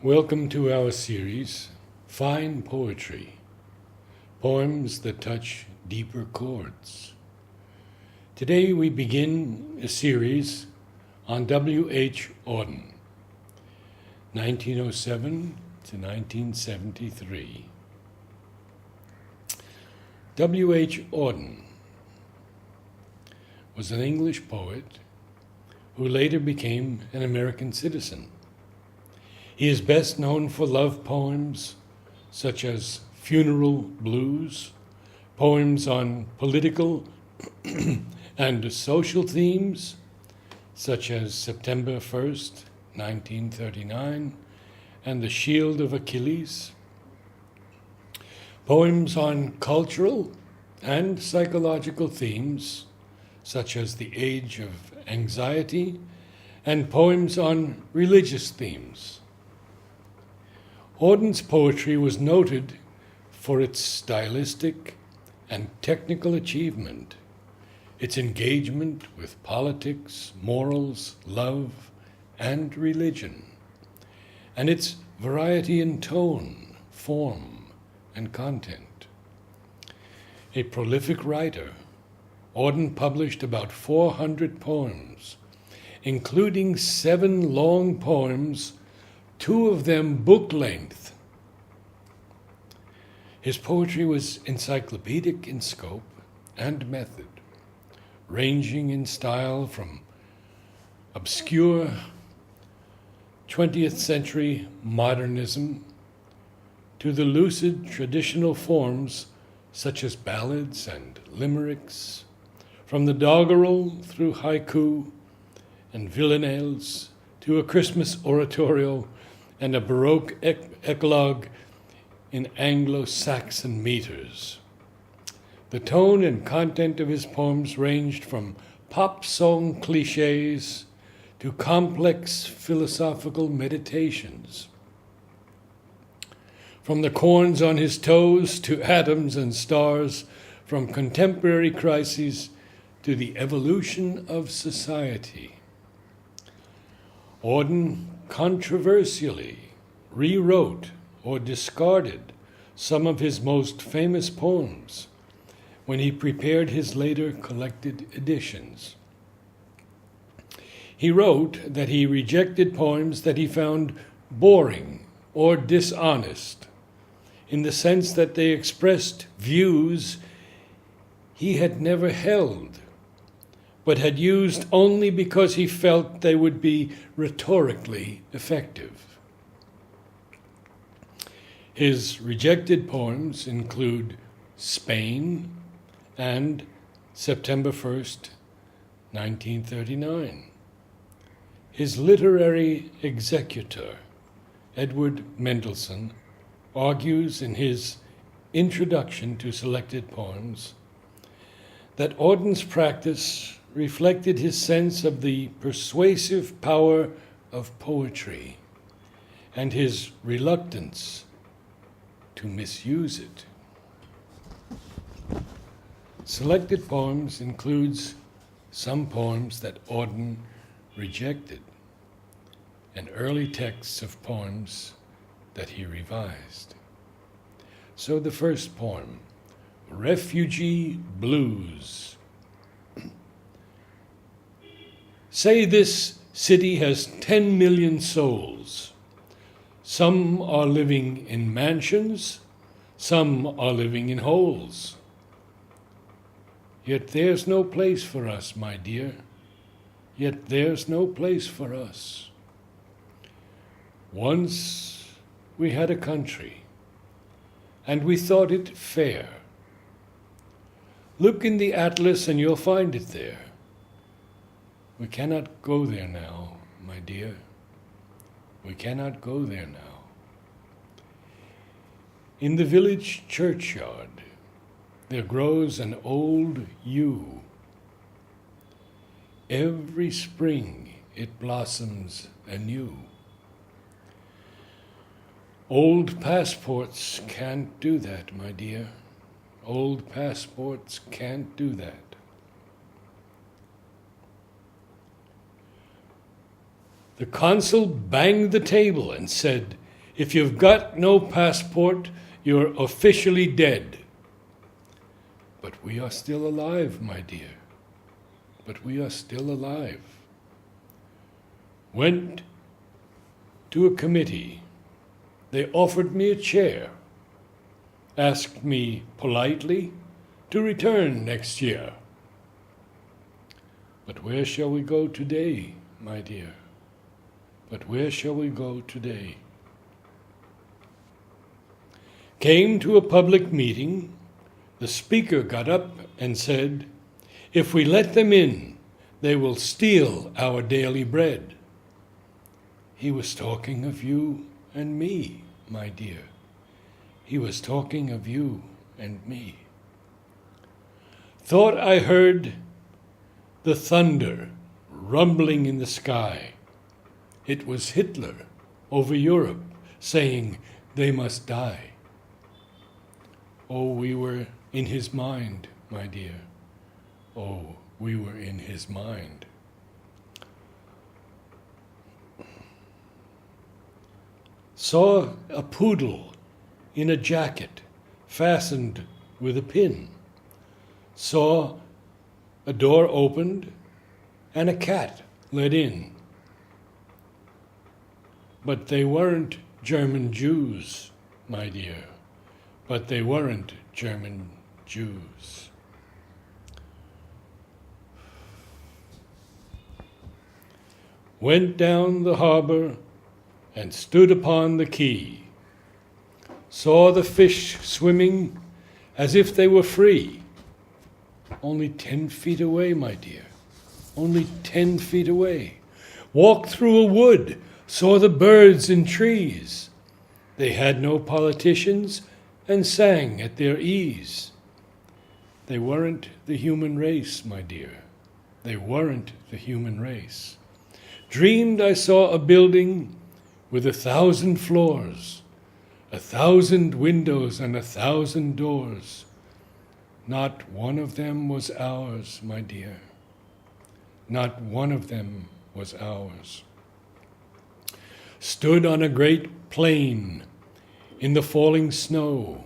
Welcome to our series, Fine Poetry, Poems that Touch Deeper Chords. Today we begin a series on W.H. Auden, 1907 to 1973. W.H. Auden was an English poet who later became an American citizen. He is best known for love poems such as Funeral Blues, poems on political and social themes such as September 1st, 1939, and The Shield of Achilles, poems on cultural and psychological themes such as The Age of Anxiety, and poems on religious themes. Auden's poetry was noted for its stylistic and technical achievement, its engagement with politics, morals, love, and religion, and its variety in tone, form, and content. A prolific writer, Auden published about 400 poems, including 7 long poems, 2 of them book-length. His poetry was encyclopedic in scope and method, ranging in style from obscure 20th century modernism to the lucid traditional forms such as ballads and limericks, from the doggerel through haiku and villanelles to a Christmas oratorio and a Baroque eclogue in Anglo-Saxon meters. The tone and content of his poems ranged from pop song cliches to complex philosophical meditations. From the corns on his toes to atoms and stars, from contemporary crises to the evolution of society. Auden controversially rewrote or discarded some of his most famous poems when he prepared his later collected editions. He wrote that he rejected poems that he found boring or dishonest, in the sense that they expressed views he had never held, but had used only because he felt they would be rhetorically effective. His rejected poems include Spain and September 1st, 1939. His literary executor, Edward Mendelssohn, argues in his introduction to selected poems that Auden's practice reflected his sense of the persuasive power of poetry and his reluctance to misuse it. Selected poems includes some poems that Auden rejected and early texts of poems that he revised. So the first poem, Refugee Blues. Say this city has 10 million souls. Some are living in mansions, some are living in holes. Yet there's no place for us, my dear. Yet there's no place for us. Once we had a country, and we thought it fair. Look in the atlas and you'll find it there. We cannot go there now, my dear. We cannot go there now. In the village churchyard, there grows an old yew. Every spring it blossoms anew. Old passports can't do that, my dear. Old passports can't do that. The consul banged the table and said, If you've got no passport, you're officially dead. But we are still alive, my dear. But we are still alive. Went to a committee. They offered me a chair. Asked me politely to return next year. But where shall we go today, my dear? But where shall we go today? Came to a public meeting. The speaker got up and said, if we let them in, they will steal our daily bread. He was talking of you and me, my dear. He was talking of you and me. Thought I heard the thunder rumbling in the sky. It was Hitler over Europe saying they must die. Oh, we were in his mind, my dear. Oh, we were in his mind. Saw a poodle in a jacket fastened with a pin. Saw a door opened and a cat let in. But they weren't German Jews, my dear. But they weren't German Jews. Went down the harbor and stood upon the quay. Saw the fish swimming as if they were free. Only 10 feet away, my dear. Only 10 feet away. Walked through a wood, saw the birds in trees. They had no politicians and sang at their ease. They weren't the human race, my dear. They weren't the human race. Dreamed I saw a building with 1,000 floors, 1,000 windows and 1,000 doors. Not one of them was ours, my dear. Not one of them was ours. Stood on a great plain in the falling snow.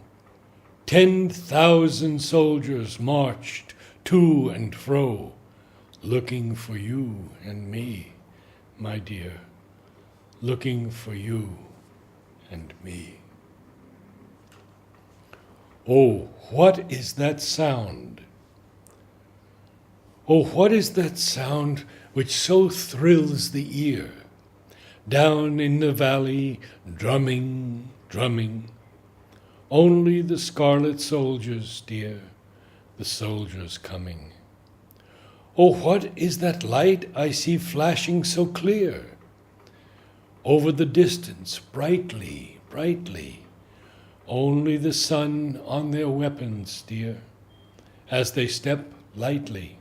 10,000 soldiers marched to and fro, looking for you and me, my dear. Looking for you and me. Oh, what is that sound? Oh, what is that sound which so thrills the ear? Down in the valley, drumming, drumming. Only the scarlet soldiers, dear, the soldiers coming. Oh, what is that light I see flashing so clear? Over the distance, brightly, brightly. Only the sun on their weapons, dear, as they step lightly.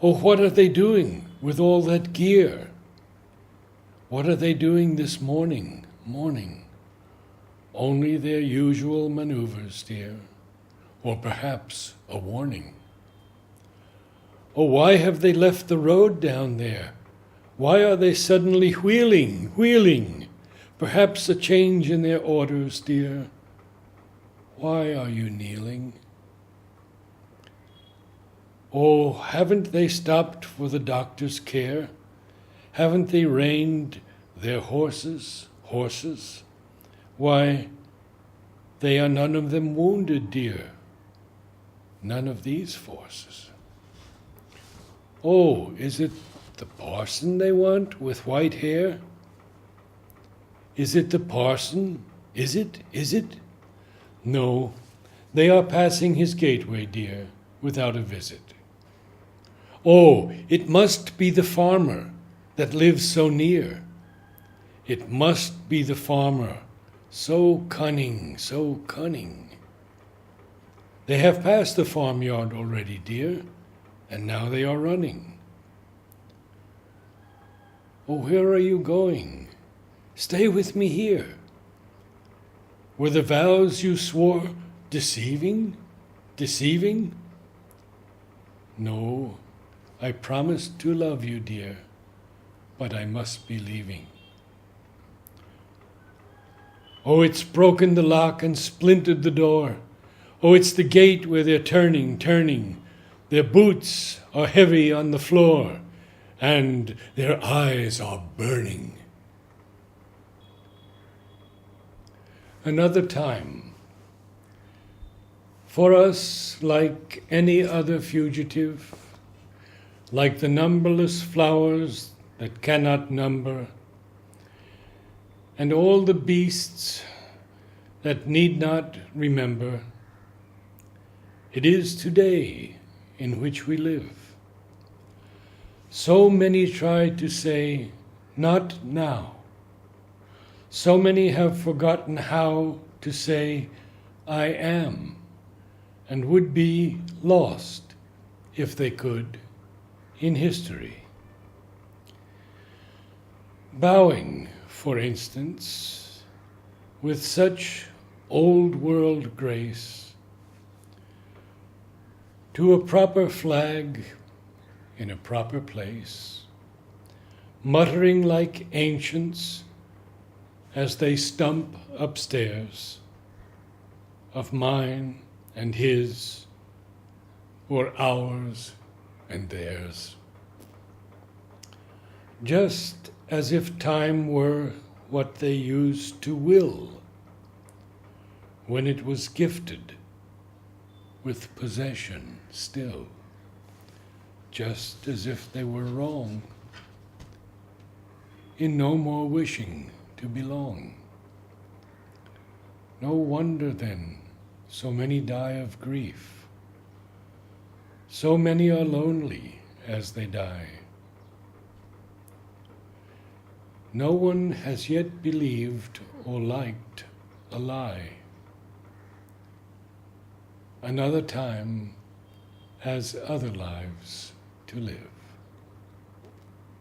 Oh, what are they doing with all that gear? What are they doing this morning? Only their usual maneuvers, dear, or perhaps a warning. Oh, why have they left the road down there? Why are they suddenly wheeling? Perhaps a change in their orders, dear. Why are you kneeling? Oh, haven't they stopped for the doctor's care? Haven't they reined their horses? Why, they are none of them wounded, dear. None of these forces. Oh, is it the parson they want with white hair? Is it the parson? Is it? No, they are passing his gateway, dear, without a visit. Oh, it must be the farmer that lives so near. It must be the farmer, so cunning. They have passed the farmyard already, dear, and now they are running. Oh, where are you going? Stay with me here. Were the vows you swore deceiving? No, I promised to love you, dear, but I must be leaving. Oh, it's broken the lock and splintered the door. Oh, it's the gate where they're turning. Their boots are heavy on the floor, and their eyes are burning. Another time, for us, like any other fugitive, like the numberless flowers that cannot number, and all the beasts that need not remember, it is today in which we live. So many try to say, not now. So many have forgotten how to say, I am, and would be lost, if they could, in history. Bowing, for instance, with such old-world grace, to a proper flag in a proper place, muttering like ancients as they stump upstairs, of mine and his, or ours and theirs. Just as if time were what they used to will when it was gifted with possession still, just as if they were wrong in no more wishing to belong. No wonder then so many die of grief, so many are lonely as they die. No one has yet believed or liked a lie. Another time has other lives to live.